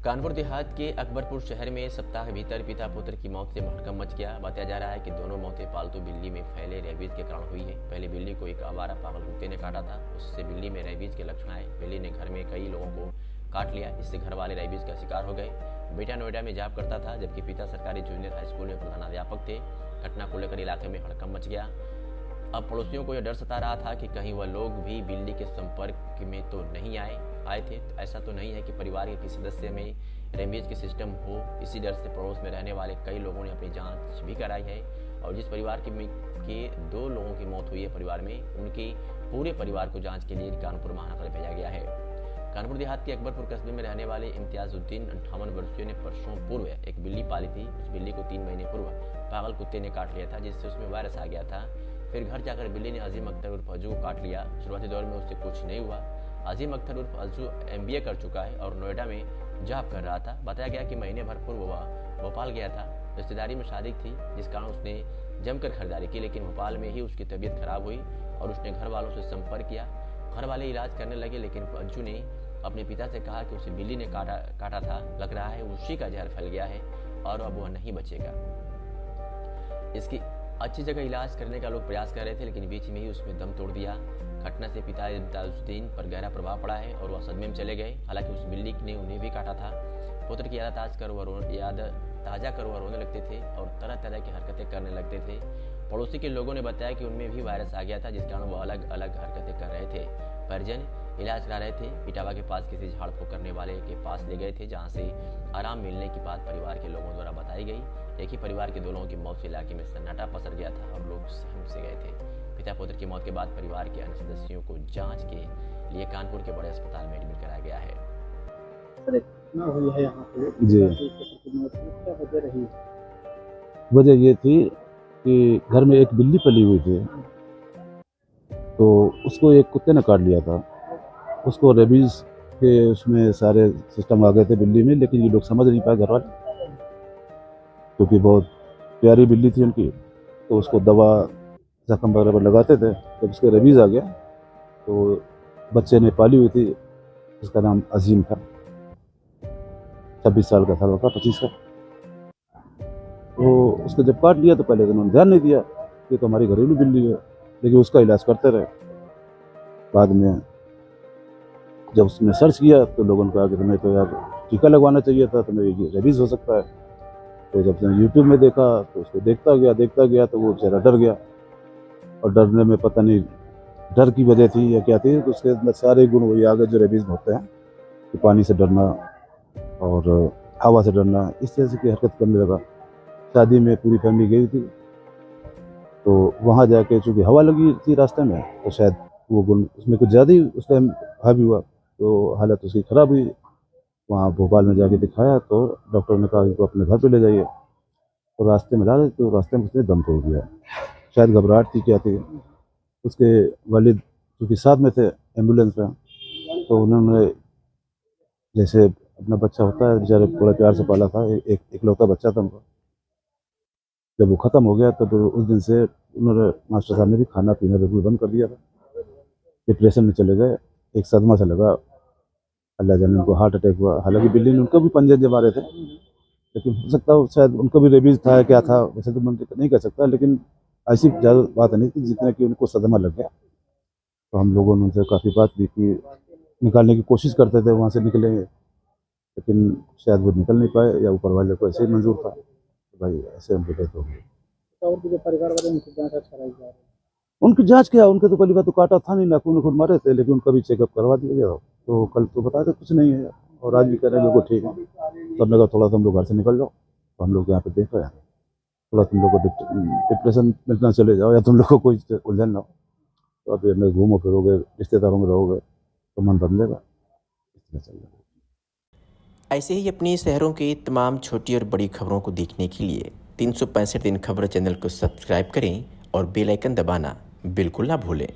कानपुर देहात के अकबरपुर शहर में सप्ताह के भीतर पिता पुत्र की मौत से हड़कंप मच गया। बताया जा रहा है कि दोनों मौतें पालतू बिल्ली में फैले रेबीज के कारण हुई है। पहले बिल्ली को एक आवारा पागल कुत्ते ने काटा था, उससे बिल्ली में रेबीज के लक्षण आए। बिल्ली ने घर में कई लोगों को काट लिया, इससे घर वाले रेबीज का शिकार हो गए। बेटा नोएडा में जॉब करता था, जबकि पिता सरकारी जूनियर हाई स्कूल में प्रधानाध्यापक थे। घटना को लेकर इलाके में हड़कंप मच गया। अब पड़ोसियों को यह डर सता रहा था कि कहीं वह लोग भी बिल्ली के संपर्क में तो नहीं आए थे। ऐसा तो नहीं है कि परिवार के किसी सदस्य में रेबीज की सिस्टम हो। इसी डर से पड़ोस में रहने वाले कई लोगों ने अपनी जांच भी कराई है और जिस परिवार के 2 लोगों की मौत हुई है परिवार में, उनके पूरे परिवार को जांच के लिए कानपुर महानगर भेजा गया है। कानपुर देहात के अकबरपुर कस्बे में रहने वाले इम्तियाजुद्दीन 58 वर्षीय ने परसों पूर्व एक बिल्ली पाली थी। उस बिल्ली को 3 महीने पूर्व पागल कुत्ते ने काट लिया था, जिससे उसमें वायरस आ गया था। फिर घर जाकर बिल्ली ने अजीम अख्तर उर्फ अजू को काट लिया। शुरुआती दौर में उससे कुछ नहीं हुआ। अजीम अख्तर उर्फ अजू MBA कर चुका है और नोएडा में जॉब कर रहा था। बताया गया कि महीने भर पूर्व वह भोपाल गया था। रिश्तेदारी में शादी थी, जिस कारण उसने जमकर खरीदारी की, लेकिन भोपाल में ही उसकी तबीयत खराब हुई और उसने घर वालों से संपर्क किया। घर वाले इलाज करने लगे, लेकिन अज्जू ने अपने पिता से कहा कि उसे बिल्ली ने काटा था। लग रहा है उसी का जहर फैल गया है और अब वह नहीं बचेगा। इसकी अच्छी जगह इलाज करने का लोग प्रयास कर रहे थे, लेकिन बीच में ही उसमें दम तोड़ दिया। घटना से पिता इम्तियाजुद्दीन पर गहरा प्रभाव पड़ा है और वह सदमे में चले गए। हालांकि उस बिल्ली ने उन्हें भी काटा था। पुत्र की याद ताज़ा कर वह रोने लगते थे और तरह तरह की हरकतें करने लगते थे। पड़ोसी के लोगों ने बताया कि उनमें भी वायरस आ गया था, जिस कारण वह अलग अलग हरकतें कर रहे थे। परिजन इलाज करा रहे थे। इटावा के पास किसी झाड़ फूक करने वाले के पास ले गए थे, जहां से आराम मिलने की बात परिवार के लोगों द्वारा बताई गई। एक ही परिवार के 2 लोगों की मौत से इलाके में सन्नाटा पसर गया था और लोग सहम से गए थे। पिता पुत्र की मौत के बाद परिवार के अन्य सदस्यों को जांच के लिए कानपुर के बड़े अस्पताल में एडमिट कराया गया है। हुई है यहाँ पे जी, क्या वजह रही? वजह ये थी कि घर में एक बिल्ली पली हुई थी, तो उसको एक कुत्ते ने काट लिया था। उसको रेबीज के उसमें सारे सिस्टम आ गए थे बिल्ली में, लेकिन ये लोग समझ नहीं पाए घर वाले, क्योंकि बहुत प्यारी बिल्ली थी उनकी। तो उसको दवा जख्म वगैरह पर लगाते थे। जब उसके रेबीज आ गया तो बच्चे ने पाली हुई थी, उसका नाम अजीम था। 26 साल का था, लड़का 25 का। तो उसको जब काट लिया तो पहले तो उन्होंने ध्यान नहीं दिया कि तो हमारी घरेलू बिल्ली है, लेकिन उसका इलाज करते रहे। बाद में जब उसने सर्च किया तो लोगों ने कहा कि तुम्हें तो यार टीका लगवाना चाहिए था, तुम्हें ये रेबीज हो सकता है। तो जब उसने यूट्यूब में देखा तो उसको देखता गया तो वो बेचारा डर गया। और डरने में पता नहीं डर की वजह थी या क्या थी, तो उसके अंदर सारे गुण वही आ गए जो रेबीज में होते हैं, कि पानी से डरना और हवा से डरना, इस तरह से की हरकत करने लगा। शादी में पूरी फैमिली गई थी, तो वहाँ जाके चूँकि हवा लगी थी रास्ते में, तो शायद वो गुण उसमें कुछ ज़्यादा ही उस टाइम हावी हुआ, तो हालत उसकी ख़राब हुई। वहाँ भोपाल में जाके दिखाया तो डॉक्टर ने कहा कि इसको अपने घर पे ले जाइए। तो रास्ते में ला रहे तो रास्ते में उसने दम तोड़ दिया। शायद घबराहट थी, क्या थी। उसके वालिद क्योंकि साथ में थे एम्बुलेंस में, तो उन्होंने जैसे अपना बच्चा होता है बेचारे बड़े प्यार से पाला था, एक इकलौता बच्चा था उनका। जब वो ख़त्म हो गया तो उस दिन से उन्होंने मास्टर साहब ने भी खाना पीना बिल्कुल बंद कर दिया था। डिप्रेशन में चले गए, एक सदमा सा लगा, अल्लाह जाने उनको हार्ट अटैक हुआ। हालांकि बिल्ली ने उनको भी पंजे जमा रहे थे, लेकिन हो सकता है शायद उनको भी रेबीज था, क्या था वैसे तो मैं नहीं कह सकता, लेकिन ऐसी ज़्यादा बात नहीं थी जितना कि उनको सदमा लग गया। तो हम लोगों ने उनसे काफ़ी बात भी की, निकालने की कोशिश करते थे वहाँ से निकलेंगे, लेकिन शायद वो निकल नहीं पाए या ऊपर वाले को ऐसे ही मंजूर था तो भाई ऐसे उनकी डेथ हो गई। और जो परिवार वाले उनकी जांच कराई जा रही है। उनकी जांच क्या, उनके तो पहली बात तो काटा था नहीं, नाखून खुद मारे थे, लेकिन उनका भी चेकअप करवा दिया गया। तो कल तो बताया था कुछ नहीं है, और आज भी कह रहे हैं बिल्कुल ठीक है। तो हमने कहा थोड़ा तुम लोग घर से निकल जाओ, तो हम लोग यहाँ पे देख रहे हैं, थोड़ा तुम लोग को डिप्रेशन मिलना चले जाओ या तुम लोग को कोई उलझन ना हो, तो अभी हमें घूमो फिरोगे, रिश्तेदारों में रहोगे तो मन बदलेगा। इस तरह चल रहा है। ऐसे ही अपनी शहरों की तमाम छोटी और बड़ी खबरों को देखने के लिए 365 दिन खबर चैनल को सब्सक्राइब करें और बेल आइकन दबाना बिल्कुल ना भूलें।